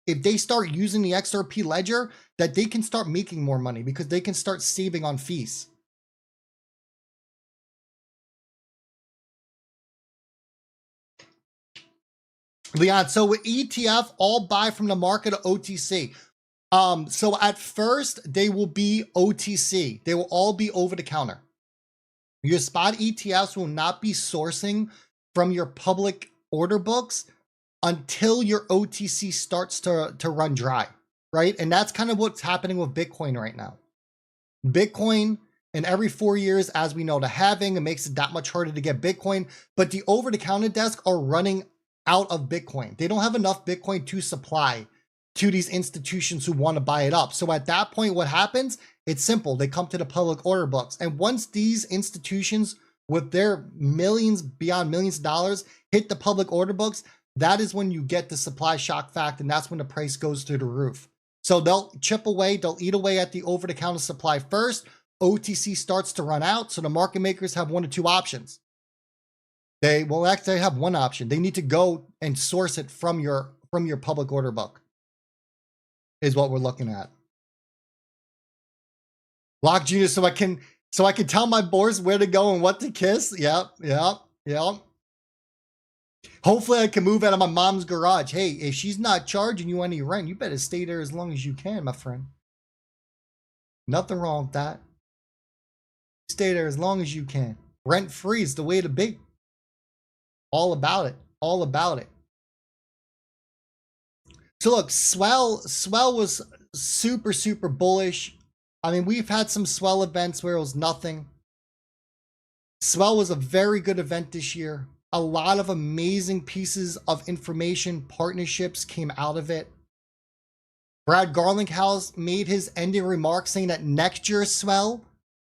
Speaker 1: If they start using the XRP ledger, that they can start making more money because they can start saving on fees. Leon, so with ETF, all buy from the market to OTC. So at first, they will be OTC. They will all be over the counter. Your spot ETFs will not be sourcing from your public order books until your OTC starts to run dry, right? And that's kind of what's happening with Bitcoin right now. Bitcoin, and every 4 years, as we know, the halving, it makes it that much harder to get Bitcoin. But the over-the-counter desk are running out of Bitcoin. They don't have enough Bitcoin to supply to these institutions who want to buy it up. So at that point, what happens? It's simple. They come to the public order books. And once these institutions with their millions, beyond millions of dollars, hit the public order books, that is when you get the supply shock fact, and that's when the price goes through the roof. So they'll chip away, they'll eat away at the over-the-counter supply first. OTC starts to run out, so the market makers have one of two options. They will actually have one option. They need to go and source it from your public order book, is what we're looking at. Lock Junior, so I can tell my boys where to go and what to kiss. Yep. Hopefully I can move out of my mom's garage. Hey, if she's not charging you any rent, you better stay there as long as you can, my friend. Nothing wrong with that. Stay there as long as you can. Rent free is the way to be. All about it. All about it. So look, Swell was super, super bullish. I mean, we've had some Swell events where it was nothing. Swell was a very good event this year. A lot of amazing pieces of information, partnerships came out of it. Brad Garlinghouse made his ending remarks saying that next year's Swell,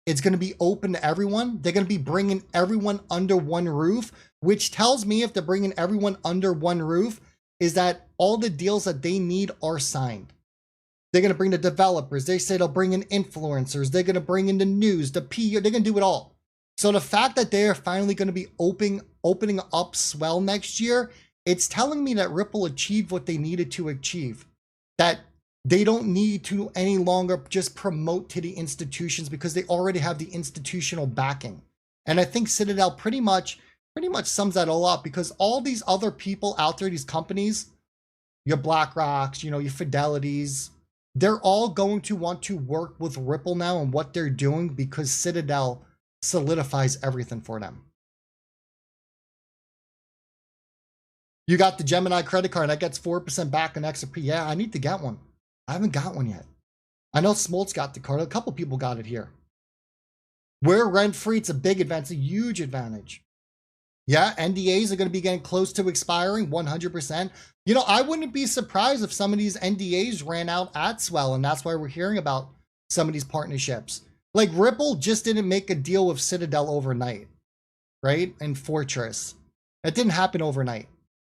Speaker 1: it's going to be open to everyone. They're going to be bringing everyone under one roof, which tells me if they're bringing everyone under one roof is that all the deals that they need are signed. They're going to bring the developers. They say they'll bring in influencers. They're going to bring in the news, the PR. They're going to do it all. So the fact that they are finally going to be opening up Swell next year, it's telling me that Ripple achieved what they needed to achieve. That they don't need to any longer just promote to the institutions because they already have the institutional backing. And I think Citadel pretty much sums that all up because all these other people out there, these companies, your BlackRocks, your Fidelities, they're all going to want to work with Ripple now and what they're doing because Citadel solidifies everything for them. You got the Gemini credit card that gets 4% back on XRP. Yeah, I need to get one. I haven't got one yet. I know Smoltz got the card. A couple people got it here. We're rent-free. It's a big advantage, a huge advantage. Yeah, NDAs are going to be getting close to expiring 100%. You know, I wouldn't be surprised if some of these NDAs ran out at Swell, and that's why we're hearing about some of these partnerships. Like Ripple just didn't make a deal with Citadel overnight, right? And Fortress. That didn't happen overnight.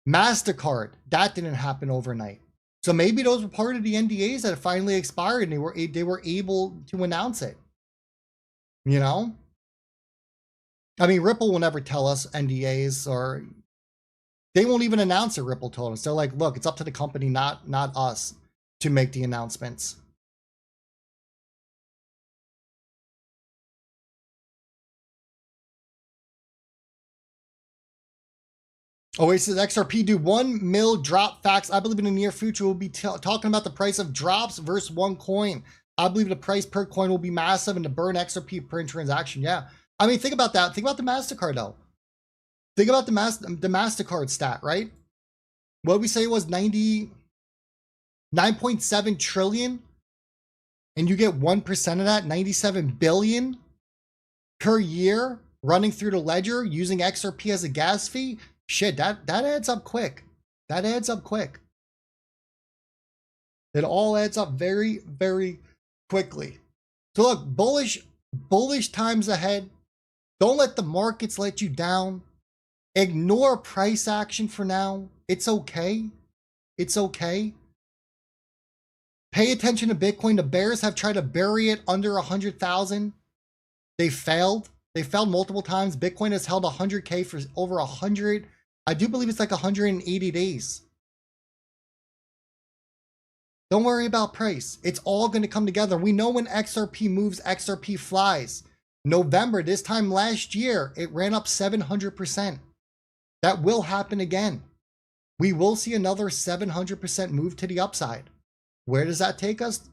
Speaker 1: MasterCard, that didn't happen overnight. So maybe those were part of the NDAs that finally expired and they were able to announce it. You know? I mean, Ripple will never tell us NDAs, or they won't even announce it. Ripple told us. They're like, look, it's up to the company, not us, to make the announcements. Oasis XRP, do 1 mil drop facts. I believe in the near future we'll be talking about the price of drops versus one coin. I believe the price per coin will be massive and the burn XRP per transaction. Yeah. I mean, think about that. Think about the MasterCard though. Think about the MasterCard stat, right? What we say was 99.7 trillion, and you get 1% of that, 97 billion per year running through the ledger using XRP as a gas fee. Shit, that adds up quick. That adds up quick. It all adds up very, very quickly. So look, bullish times ahead. Don't let the markets let you down. Ignore price action for now. It's okay. It's okay. Pay attention to Bitcoin. The bears have tried to bury it under 100,000. They failed. They failed multiple times. Bitcoin has held 100K for over 100. I do believe it's like 180 days. Don't worry about price. It's all going to come together. We know when XRP moves, XRP flies. November, this time last year, it ran up 700%. That will happen again. We will see another 700% move to the upside. Where does that take us?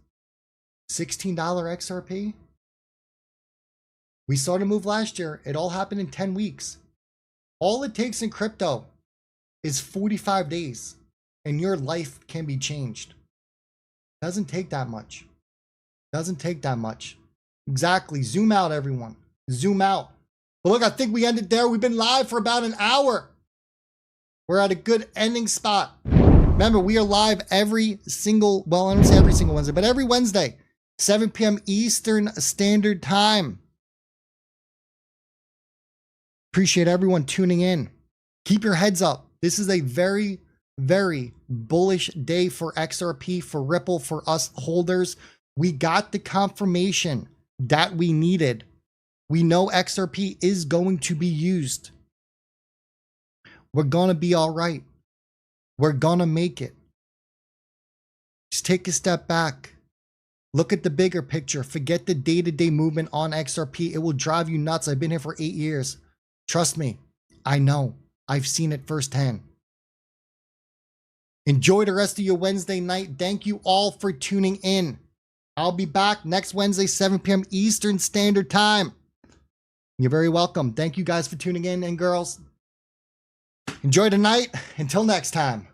Speaker 1: $16 XRP? We saw the move last year. It all happened in 10 weeks. All it takes in crypto is 45 days, and your life can be changed. Doesn't take that much. Doesn't take that much. Exactly. Zoom out, everyone. Zoom out. But look, I think we ended there. We've been live for about an hour. We're at a good ending spot. Remember, we are live every single, well, I don't say every single Wednesday, but every Wednesday, 7 p.m. Eastern Standard Time. Appreciate everyone tuning in. Keep your heads up. This is a very, very bullish day for XRP, for Ripple, for us holders. We got the confirmation that we needed. We know XRP is going to be used. We're going to be all right. We're going to make it. Just take a step back. Look at the bigger picture. Forget the day-to-day movement on XRP. It will drive you nuts. I've been here for 8 years. Trust me, I know. I've seen it firsthand. Enjoy the rest of your Wednesday night. Thank you all for tuning in. I'll be back next Wednesday, 7 p.m. Eastern Standard Time. You're very welcome. Thank you guys for tuning in, and girls. Enjoy the night. Until next time.